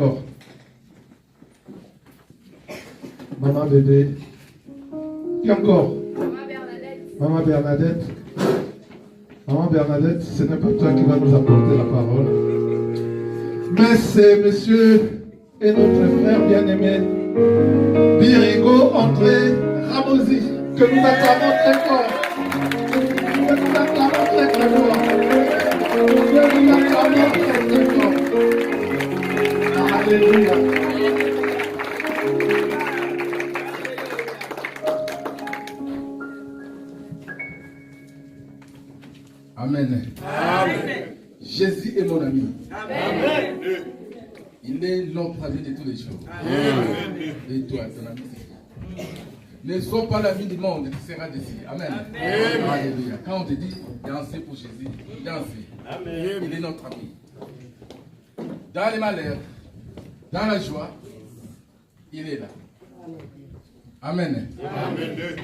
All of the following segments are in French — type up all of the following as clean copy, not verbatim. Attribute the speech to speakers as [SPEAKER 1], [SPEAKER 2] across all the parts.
[SPEAKER 1] encore. Maman bébé. Qui encore?
[SPEAKER 2] Maman Bernadette.
[SPEAKER 1] Maman Bernadette. Maman Bernadette, ce n'est pas toi qui vas nous apporter la parole. Mais c'est monsieur et notre frère bien-aimé, Birigo André Ramosi, que nous acclamons très fort. Que nous acclamons très très fort. Que nous acclamons très très fort. Alléluia. Amen. Amen. Jésus est mon ami. Amen. Il est notre ami de tous les jours. Amen. Et toi, ton ami, c'est qui? Ne sois pas l'ami du monde, tu seras d'ici. Amen. Amen. Alléluia. Quand on te dit danser pour Jésus, danser. Amen. Il est notre ami. Dans les malheurs, dans la joie, il est là. Amen. Amen.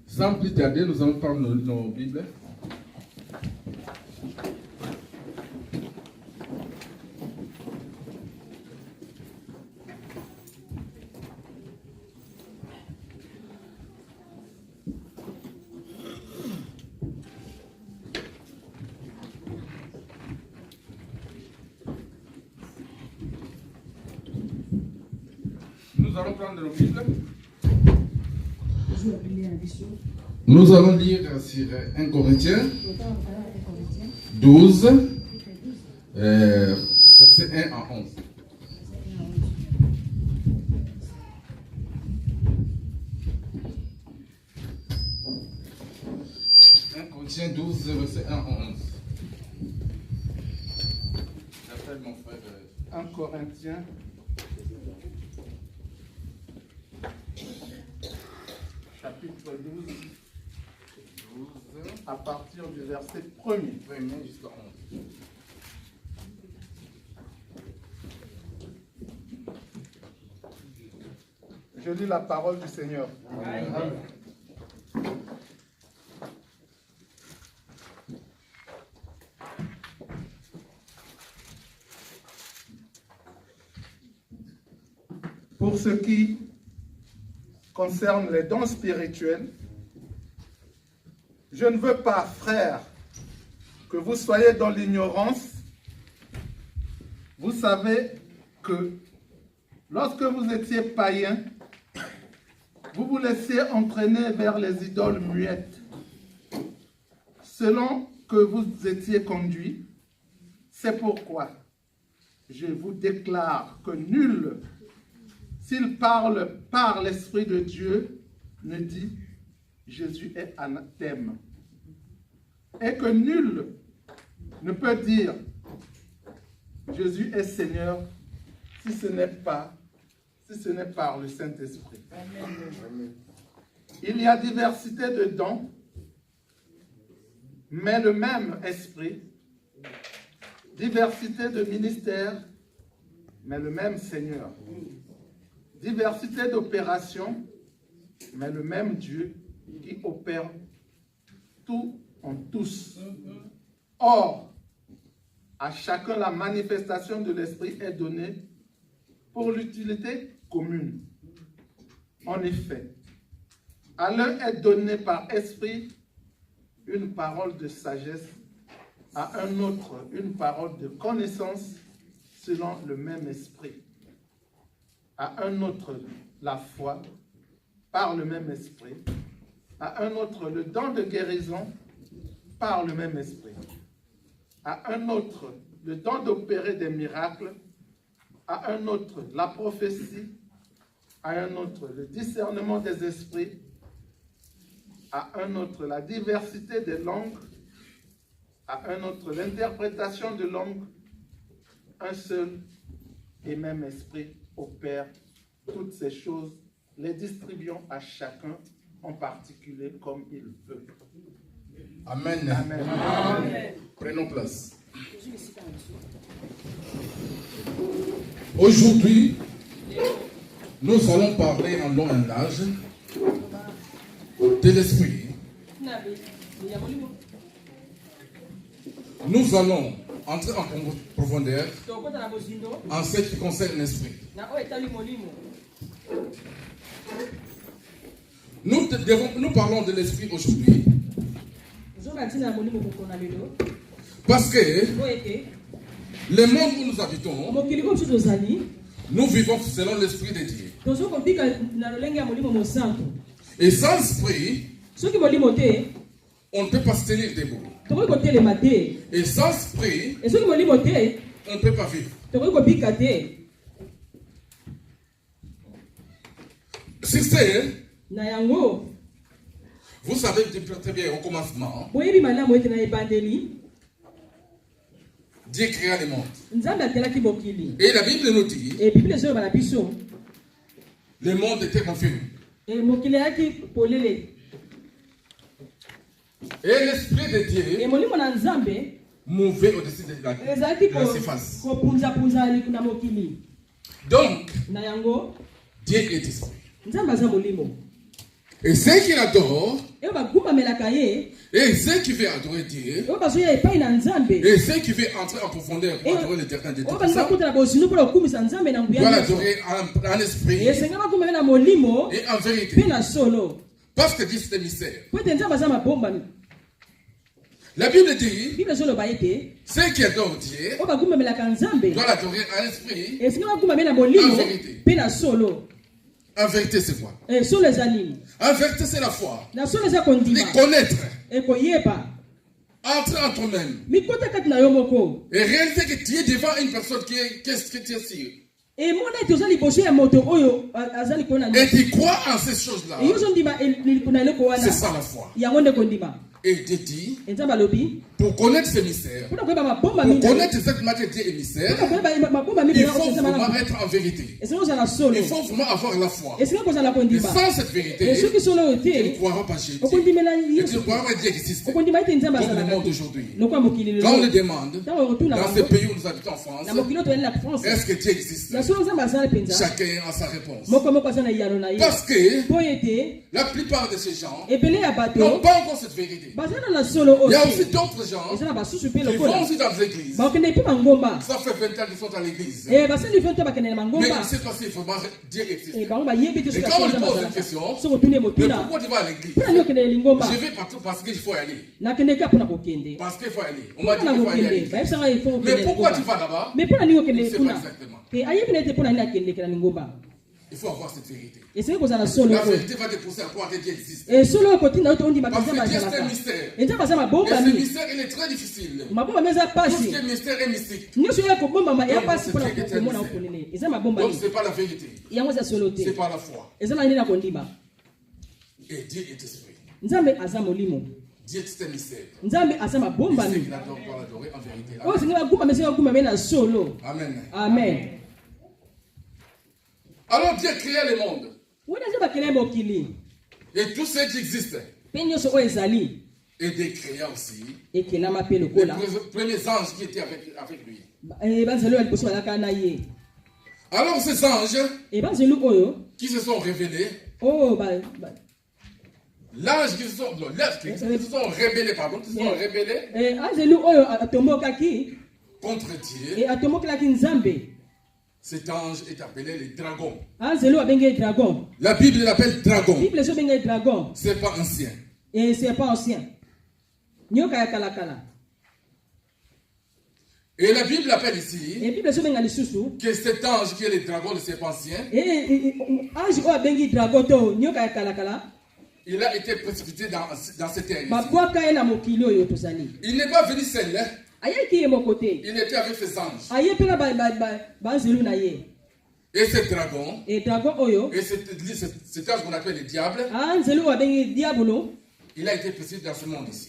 [SPEAKER 1] Sans plus tarder, nous allons prendre nos Bibles. Nous allons prendre nos Bibles. Nous allons lire sur 1 Corinthiens 12, verset 1 à 11. 1 Corinthiens 12, verset 1 à 11. J'appelle mon frère 1 Corinthiens. Chapitre 12, à partir du verset 1er jusqu'à 11. Je lis la parole du Seigneur. Amen. Pour ce qui concerne les dons spirituels, je ne veux pas, frères, que vous soyez dans l'ignorance. Vous savez que lorsque vous étiez païens, vous vous laissiez entraîner vers les idoles muettes, selon que vous étiez conduits. C'est pourquoi je vous déclare que nul, s'il parle par l'Esprit de Dieu, ne dit « Jésus est anathème ». Et que nul ne peut dire « Jésus est Seigneur » si ce n'est par le Saint-Esprit. Il y a diversité de dons, mais le même Esprit. Diversité de ministères, mais le même Seigneur. Diversité d'opérations, mais le même Dieu qui opère tout en tous. Or, à chacun la manifestation de l'Esprit est donnée pour l'utilité commune. En effet, à l'un est donné par esprit une parole de sagesse, à un autre une parole de connaissance selon le même esprit, à un autre la foi par le même esprit, à un autre le don de guérison par le même esprit, à un autre le don d'opérer des miracles, à un autre la prophétie, à un autre le discernement des esprits, à un autre la diversité des langues, à un autre l'interprétation de langues. Un seul et même esprit opère toutes ces choses, les distribuant à chacun en particulier comme il veut. Amen. Amen. Amen. Prenons place. Aujourd'hui, nous allons parler en long et en large de l'esprit. Nous allons
[SPEAKER 2] entrer en profondeur en ce qui concerne l'esprit. Nous parlons de l'esprit aujourd'hui parce que le monde où nous habitons, nous vivons selon l'esprit de Dieu. Et sans esprit, on ne peut pas se tenir debout. Et sans esprit, on ne peut pas vivre. Sister, vous savez très bien au commencement, Dieu créa le monde. Et la Bible nous dit, le monde était confus. Et l'esprit de Dieu mouvait au-dessus de la surface. Donc, Dieu est esprit. Et ceux qui l'adorent, et ceux qui veulent adorer Dieu, et ceux qui veulent entrer en profondeur pour adorer l'éternel de tout ça, doivent l'adorer en esprit et en vérité. Parce que Dieu c'est un mystère. La Bible dit, ceux qui adorent Dieu doivent l'adorer en esprit et en vérité. En vérité, c'est quoi? En vérité, c'est la foi. Les connaître. Entrer en toi-même. Et réaliser que tu es devant une personne qui est sûre. Et tu crois en ces choses-là. C'est ça la foi. Et Dieu dit, pour connaître ce mystère, pour connaître exactement que Dieu est mystère, il faut vraiment être en vérité. Il faut vraiment avoir la foi. Et sans cette vérité, tu ne croiras pas Jésus. Et tu ne croiras pas Dieu existe. Comme le monde aujourd'hui. Quand on le demande, dans ce pays où nous habitons en France, est-ce que Dieu existe? Chacun a sa réponse. Parce que la plupart de ces gens n'ont pas encore cette vérité. Il y a aussi d'autres gens qui vont aussi dans les églises. Ça fait 20 ans qu'ils sont à l'église. Mais ils ne savent pas si vraiment Dieu existe. Et quand on lui pose une question, mais pourquoi tu vas à l'église? Je vais partout parce qu'il faut y aller. Parce qu'il faut y aller. On m'a dit qu'il faut aller à l'église. Mais pourquoi tu vas là-bas? Je ne sais pas exactement. Il faut avoir cette vérité. La vérité va te pousser à croire que Dieu existe. Parce que Dieu c'est un mystère. Et ce mystère, il est très difficile. Tout ce qui est mystère est mystique. Donc ce n'est pas la vérité. C'est pas la foi. Et Dieu est esprit. Dieu c'est un mystère. Et ceux qui l'adorent doivent l'adorer en vérité. Amen. Amen. Alors Dieu créa le monde. Et tout ce qui existe. Et Dieu créa aussi les premiers anges qui étaient avec lui. Alors ces anges qui se sont révélés, l'ange qui se sont rebellés contre Dieu. Cet ange est appelé le dragon. La Bible l'appelle dragon. C'est pas ancien. Et la Bible appelle ici que cet ange qui est le dragon, le serpent ancien, il a été précipité dans cette terre. Il n'est pas venu seul. Il était avec ses anges. Et ce dragon, et cet ange qu'on appelle le diable, il a été précipité dans ce monde ici.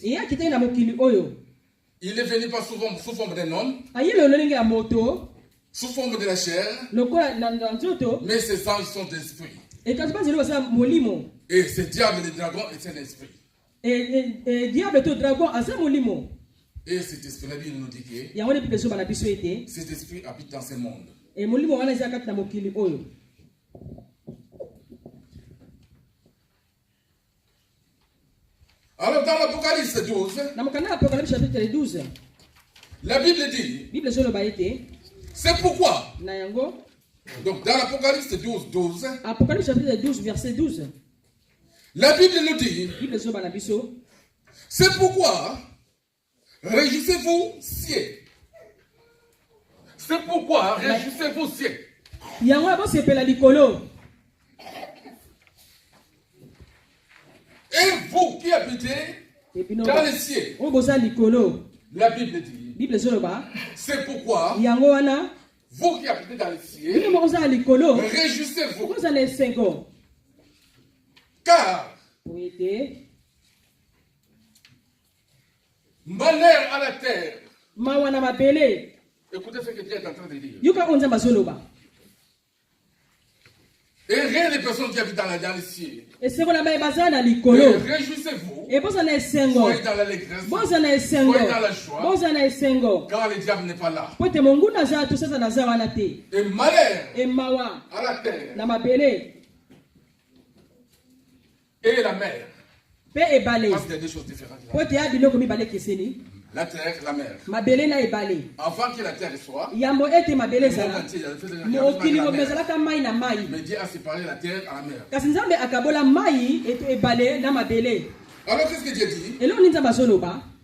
[SPEAKER 2] Il est venu pas sous forme d'un homme, sous forme de la chair, mais ces anges sont d'esprit. Et ce diable, le dragon, est un esprit. Et cet esprit, la Bible nous dit que cet esprit habite dans ce monde. Alors dans l'Apocalypse 12,
[SPEAKER 3] La Bible dit, c'est pourquoi, donc dans l'Apocalypse 12,
[SPEAKER 2] Apocalypse chapitre 12, verset 12,
[SPEAKER 3] la Bible nous dit, c'est pourquoi, réjouissez-vous, cieux. C'est pourquoi, réjouissez-vous, cieux. Et vous qui habitez dans les cieux, la Bible dit, c'est pourquoi, vous qui habitez dans les cieux, réjouissez-vous. Car, malheur à la terre. Écoutez ce que Dieu est en train de dire. Et rien les personnes qui habitent dans les cieux. Réjouissez-vous. Soyez dans l'allégresse. Soyez dans la joie. Car le diable n'est pas là. Et malheur à la terre. Et la mer. Parce qu'il y a des choses différentes. La terre, la mer. Avant que la terre soit, le monde entier, mais Dieu a séparé la terre à la mer. Alors qu'est-ce que Dieu dit?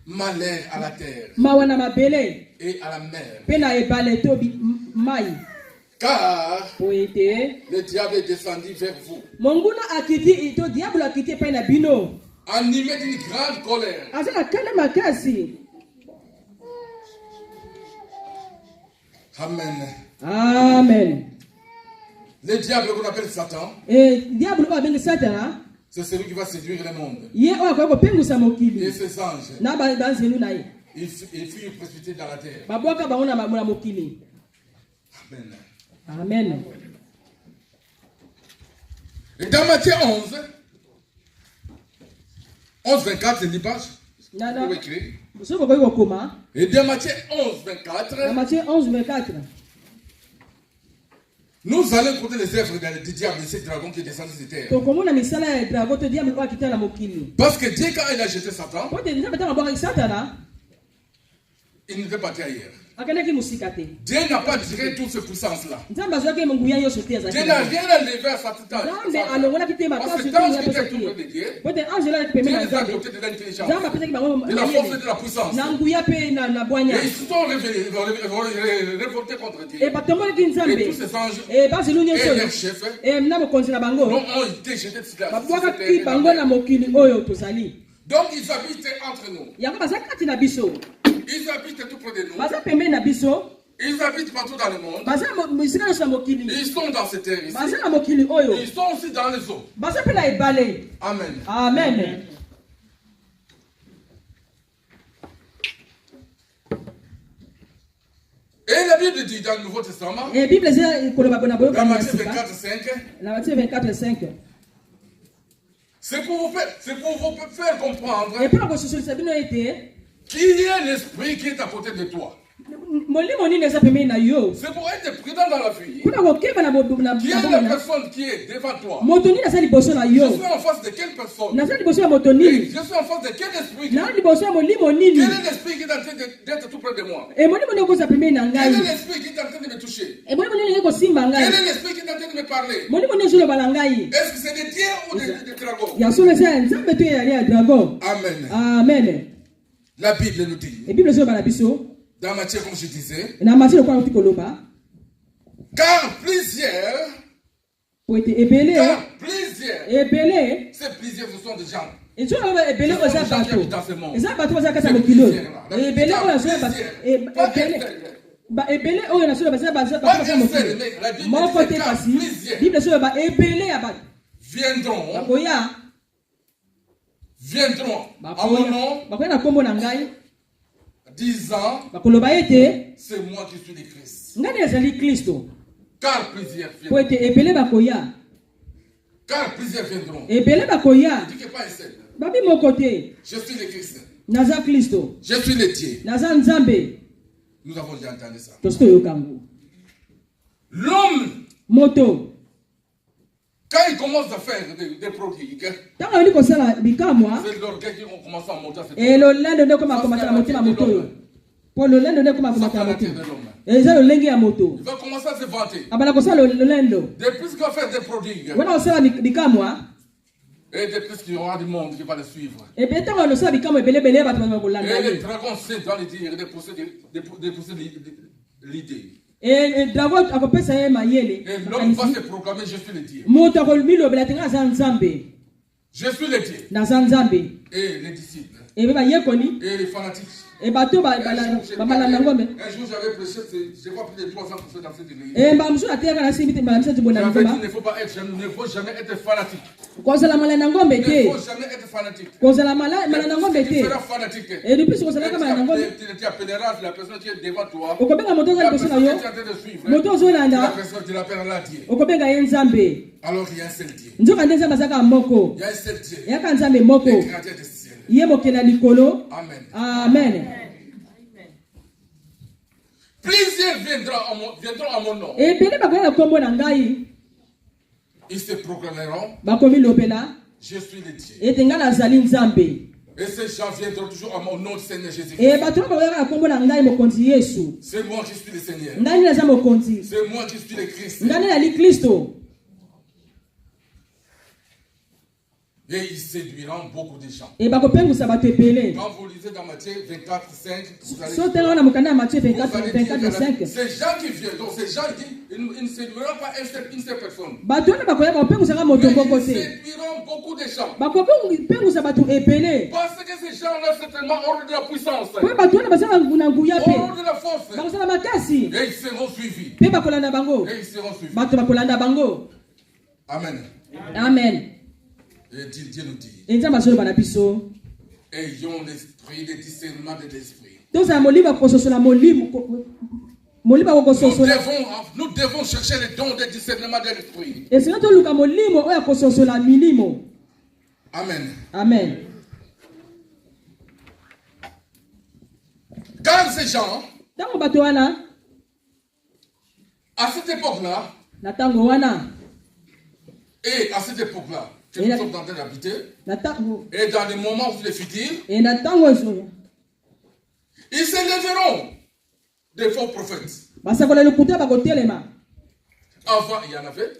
[SPEAKER 3] Malheur à la terre et à la mer. Car le diable est descendu vers vous, animé d'une grande colère. Amen.
[SPEAKER 2] Amen.
[SPEAKER 3] Le diable qu'on appelle Satan, c'est celui qui va séduire le monde. Et ses anges, ils fuient précipités dans la terre. Amen.
[SPEAKER 2] Amen.
[SPEAKER 3] Et dans Matthieu 11, 24, c'est l'image. Vous pouvez écrire. Et dans Matthieu 11, 24, nous allons écouter les œuvres du diable de ce dragon qui est descendu sur terre. Parce que Dieu, quand il a jeté Satan, il ne veut pas ailleurs. Dieu n'a pas tiré toutes ces puissances-là. Dieu n'a rien enlevé à Satan. Parce que tant que Dieu est tout près de Dieu, Dieu les a dotés de l'intelligence, de la force et de la puissance. Et ils se sont révoltés contre Dieu. Et tous ces anges et leurs chefs ont été jetés sur la terre. Donc ils habitent entre nous. Ils habitent tout près de nous. Ils habitent partout dans le monde. Ils sont dans cette terre ici. Ils sont aussi dans les eaux. Amen.
[SPEAKER 2] Amen.
[SPEAKER 3] Et la Bible dit dans le Nouveau Testament, dans Matthieu 24:5, c'est pour vous faire comprendre qu'il y a l'esprit qui est à côté de toi. C'est pour être prudent dans la vie. Il y a la personne qui est devant toi. Je suis en face de quelle personne? Je suis en face de quel esprit? Quel est l'esprit qui est en train d'être tout près de moi? Quel est l'esprit qui est en train de me toucher? Quel est l'esprit qui est en train de me parler? Est-ce que c'est des dieux ou des dragons? Amen.
[SPEAKER 2] Amen.
[SPEAKER 3] La Bible nous dit, dans Matthieu, comme je disais, car plusieurs, ces plusieurs, ce sont des gens. Ce sont des gens qui habitent dans ce monde. Ces viendront à mon nom, disant, c'est moi qui suis le Christ. Car plusieurs viendront. Car plusieurs viendront. Ne dis que pas un seul. Je suis le Christ. Je suis le Dieu. Nous avons déjà entendu ça. L'homme, quand il commence à faire des prodigues, c'est l'orgueil qui commence à monter à cette Pour le lendo ne kuma kuma moto. Et ça le lengi ya moto.
[SPEAKER 2] Il va commencer à se vanter.
[SPEAKER 3] Abana ko ça le lendo.
[SPEAKER 2] Depuis qu'on fait des prodigues.
[SPEAKER 3] Wana osala bikamwa.
[SPEAKER 2] Et depuis qu'il y aura du monde qui va le suivre.
[SPEAKER 3] Et peut-être on osala bikamwa belé belé ba tuma ko landa.
[SPEAKER 2] Et les dragons c'est dans les dire de pousser l'idée.
[SPEAKER 3] Et dragon akopesa ye mayele.
[SPEAKER 2] Et l'homme va se proclamer je suis le Dieu.
[SPEAKER 3] Moto ko milo belatenga za nzambe.
[SPEAKER 2] Je suis le Dieu.
[SPEAKER 3] Na za nzambe.
[SPEAKER 2] Et les disciples.
[SPEAKER 3] Et ba yekoni.
[SPEAKER 2] Et les fanatiques.
[SPEAKER 3] Et bateau ba malanda ngombe.
[SPEAKER 2] Un jour j'avais prêché, je crois plus de 300% dans cette église.
[SPEAKER 3] Et ba msuna teka na simite ba msatu bona ngombe.
[SPEAKER 2] Il ne faut pas être, ne faut jamais être fanatique.
[SPEAKER 3] Kozala malanda ngombe te.
[SPEAKER 2] Il ne faut jamais être fanatique.
[SPEAKER 3] Kozala malanda ngombe te.
[SPEAKER 2] Tu seras fanatique.
[SPEAKER 3] Et depuis ce kozala kama malanda ngombe.
[SPEAKER 2] Tu appelleras la personne qui est devant toi.
[SPEAKER 3] Okobenga moto za liboso na yo. Moto zo landa.
[SPEAKER 2] La personne tu l'appelleras Dieu.
[SPEAKER 3] Okobenga ye nzambe.
[SPEAKER 2] Alors il y a un seul Dieu.
[SPEAKER 3] Nzoka ndeza bazaka moko.
[SPEAKER 2] Il y a un seul Dieu.
[SPEAKER 3] Yaka nzambe moko.
[SPEAKER 2] Le créateur des cieux.
[SPEAKER 3] Ye mokela likolo.
[SPEAKER 2] Amen.
[SPEAKER 3] Amen.
[SPEAKER 2] Plusieurs viendront à mon nom.
[SPEAKER 3] Et pele bakoya kombo na ngai.
[SPEAKER 2] Ils se proclameront.
[SPEAKER 3] Bakomi lopela.
[SPEAKER 2] Je suis le Dieu.
[SPEAKER 3] Et tenga na zali nzambe.
[SPEAKER 2] Et ces gens viendront toujours à mon nom, Seigneur Jésus.
[SPEAKER 3] Et bato bakoya kombo na ngai mokonzi Yesu.
[SPEAKER 2] C'est moi qui suis le Seigneur.
[SPEAKER 3] Ngai na za mokonzi.
[SPEAKER 2] C'est moi qui suis le Christ.
[SPEAKER 3] Ngai na li Kristo.
[SPEAKER 2] Et ils séduiront beaucoup de gens.
[SPEAKER 3] Et bakopengusa bato epele.
[SPEAKER 2] Quand vous lisez dans Matthieu 24, 5, vous allez
[SPEAKER 3] Sotela na mokanda Matthieu 24, 5.
[SPEAKER 2] Ces gens qui viennent, donc ces gens ils ne séduiront pas une seule personne.
[SPEAKER 3] Bato na bakoya bakopengusa ka moto koko te.
[SPEAKER 2] Ils séduiront beaucoup de gens.
[SPEAKER 3] Bakopengusa bato epele.
[SPEAKER 2] Parce que ces gens-là c'est tellement hors de la puissance.
[SPEAKER 3] Po bato na basala na nguya pe.
[SPEAKER 2] Hors de la force.
[SPEAKER 3] Bakosala makasi.
[SPEAKER 2] Et ils seront suivis.
[SPEAKER 3] Pe bakolanda bango.
[SPEAKER 2] Et ils seront suivis.
[SPEAKER 3] Bato bakolanda bango.
[SPEAKER 2] Amen.
[SPEAKER 3] Amen.
[SPEAKER 2] Et Dieu nous dit.
[SPEAKER 3] Ayons
[SPEAKER 2] l'esprit, le discernement de l'esprit. Nous devons chercher le don de discernement de l'esprit. Amen.
[SPEAKER 3] Amen.
[SPEAKER 2] Car ces gens, à cette époque-là, et à cette époque-là, que nous sommes en train d'habiter, et dans les moments où le futur, ils s'élèveront des faux prophètes. Avant, il y en avait.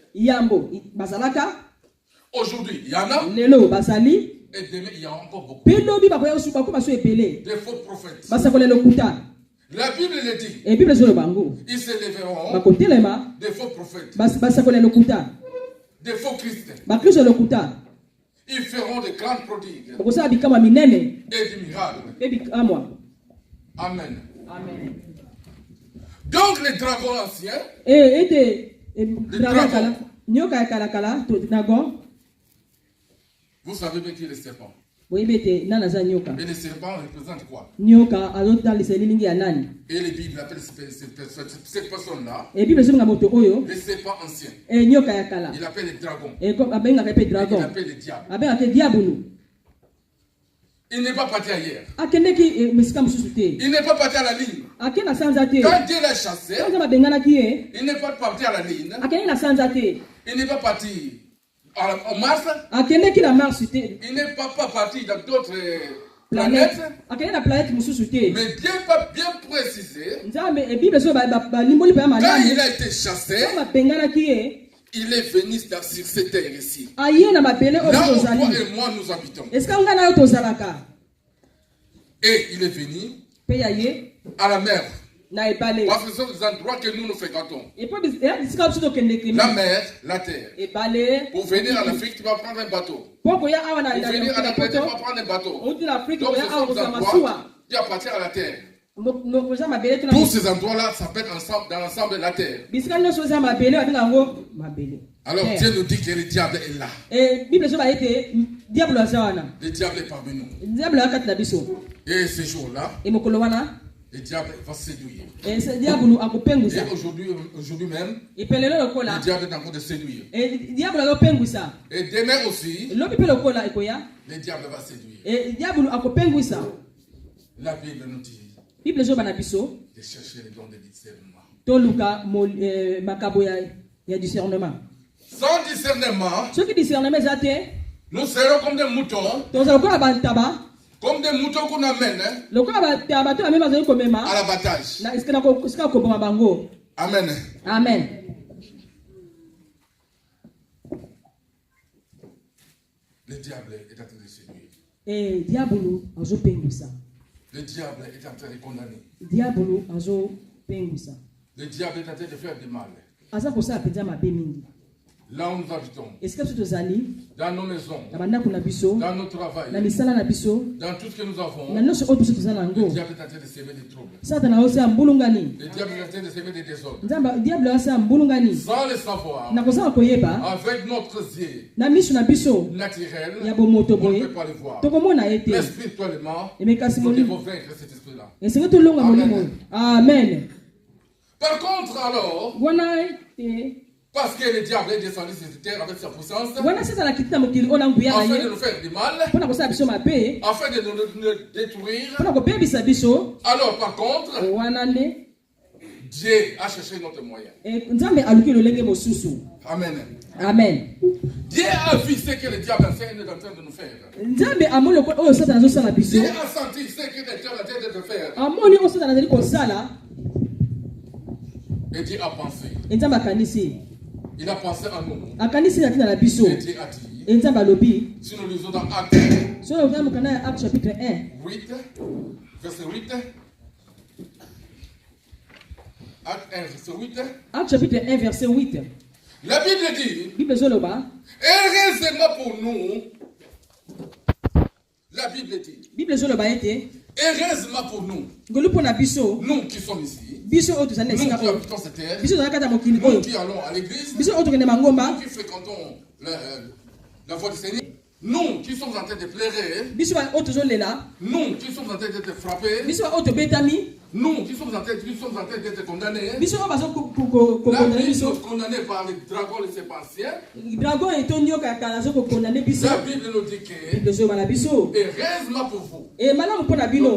[SPEAKER 2] Aujourd'hui, il y en a. Et demain, il y a encore beaucoup. Des faux prophètes. La Bible le dit. Ils s'élèveront des faux prophètes. Des faux Christiens. Ils feront des grandes prodiges et des miracles. Amen. Donc les dragons anciens, vous savez bien qui est le serpent. Et le serpent représente quoi? Et les Bibles appellent cette personne-là le serpent ancien. Il appelle le dragon. Il appelle le diable. Il n'est pas parti ailleurs. Il n'est pas parti à la ligne. Quand Dieu l'a chassé, il n'est pas parti à la ligne. Il n'est pas parti au Mars. Il n'est pas parti dans d'autres planètes. Mais Dieu va bien préciser. Quand il a été chassé, il est venu sur cette terre ici. Là où toi et moi nous habitons. Et il est venu à la mer. Parce que ce sont des endroits que nous fréquentons. La mer, la terre. Pour venir en Afrique, tu vas prendre un bateau. Pour venir en Afrique, tu vas prendre un bateau. Donc ce sont des endroits qui appartiennent à la terre. Tous ces endroits-là s'appellent dans l'ensemble de la terre. Alors Dieu nous dit que le diable est là. Le diable est parmi nous. Et ce jour-là, le diable va séduire. Et aujourd'hui même, le diable est en train de séduire. Et demain aussi, le diable va séduire. La Bible nous dit de chercher le don de discernement. Sans discernement, nous serons comme des moutons Comme des moutons qu'on amène à l'abattage. Amen.
[SPEAKER 3] Amen.
[SPEAKER 2] Le diable est en train de séduire.
[SPEAKER 3] Le diable
[SPEAKER 2] est en train de condamner.
[SPEAKER 3] Le diable
[SPEAKER 2] est en train de faire du mal. Là où nous habitons, dans nos maisons, dans nos travail, dans tout ce que nous avons, le diable est en train de s'aimer des troubles. Le diable est en train de s'aimer des désordres. Sans le savoir, avec notre yeux naturel, on ne peut pas le voir. Mais spirituellement, nous devons vaincre cet esprit-là.
[SPEAKER 3] Amen.
[SPEAKER 2] Par contre, alors, parce que le diable est descendu sur cette terre avec sa puissance, afin de nous faire du mal, afin de nous détruire. Alors, par contre, Dieu a cherché notre moyen. Amen.
[SPEAKER 3] Amen.
[SPEAKER 2] Dieu a vu ce que le diable est en train de nous faire. Dieu a senti ce que le diable est en train de faire. Et Dieu a pensé. Il a pensé à nous. Et Dieu a dit, si nous lisons dans Acte chapitre 1, 8, verset 8. Acte 1, verset 8.
[SPEAKER 3] Acte chapitre 1, verset 8.
[SPEAKER 2] La Bible dit, heureusement pour nous, la Bible dit, heureusement pour nous, nous qui sommes ici, nous qui habitons cette terre, nous qui allons à l'église, nous qui fréquentons la voie du Seigneur, nous qui sommes en train de pleurer, nous qui sommes en train d'être frappés, nous qui sommes en train d'être condamnés, la Bible est condamnée par les dragons et les serpentiens. La Bible nous dit que heureusement pour vous,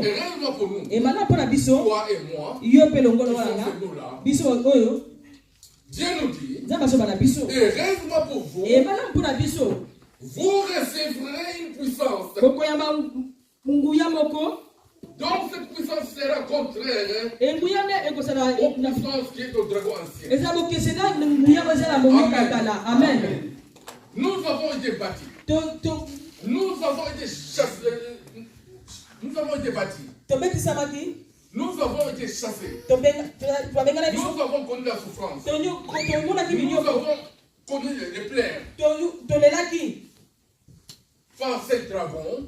[SPEAKER 2] heureusement pour nous, toi et moi, qui sommes là, Dieu nous dit, heureusement pour vous, vous recevrez une puissance. Donc cette puissance sera contraire aux puissances qui est au dragon ancien. Amen. Nous avons été bâtis. Nous avons été chassés. Nous avons été bâtis. Nous avons été chassés. Nous avons connu la souffrance. Nous avons connu les plaies. Par ces dragons.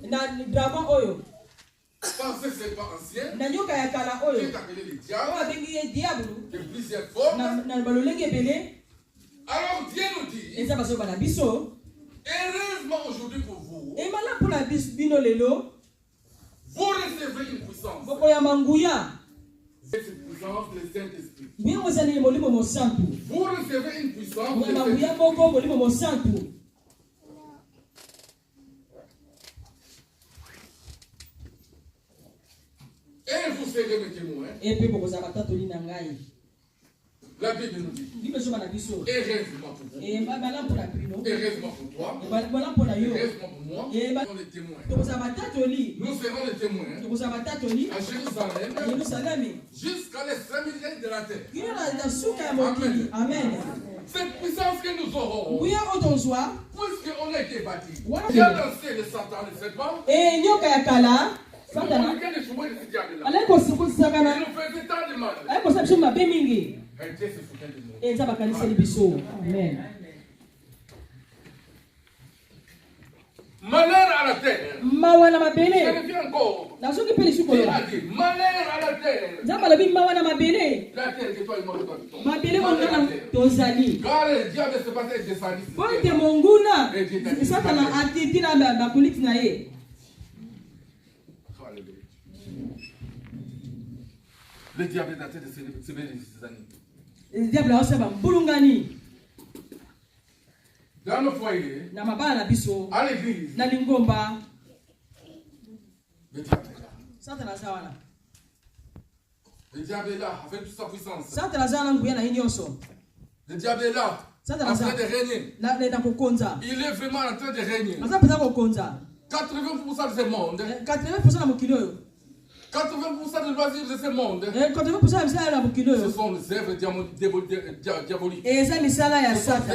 [SPEAKER 2] Par ces serpents anciens, qui est appelé le diable, de plusieurs formes. Alors Dieu nous dit, heureusement aujourd'hui pour vous, vous recevrez une puissance. Cette puissance, le Saint-Esprit. Vous recevrez une puissance, le Saint-Esprit. Et vous serez mes témoins. La Bible nous dit, heureusement pour vous, heureusement pour toi, heureusement pour moi, nous serons les témoins. Nous serons les témoins à Jérusalem jusqu'à l'extrémité de la terre. Amen. Cette puissance que nous aurons, puisqu'on a été bâtis, il a lancé le Satan, ne sait pas. Malheur à la terre. Je reviens encore. Il a dit malheur à la terre. La terre que toi et moi nous habitons. Car le diable se passe avec des salisses. Le diable est en train de se mêler ses amis. Le diable a aussi dans nos foyers, à l'église, le diable est là. Le diable est là avec toute sa puissance. Le diable est là en train de régner. Il est vraiment en train de régner. 80% de ce monde.
[SPEAKER 3] 80% na mokili oyo.
[SPEAKER 2] 80% de loisirs de ce monde.
[SPEAKER 3] 80% ya misala na mokili oyo.
[SPEAKER 2] Ce sont les œuvres diaboliques.
[SPEAKER 3] Eza misala ya
[SPEAKER 2] Satan.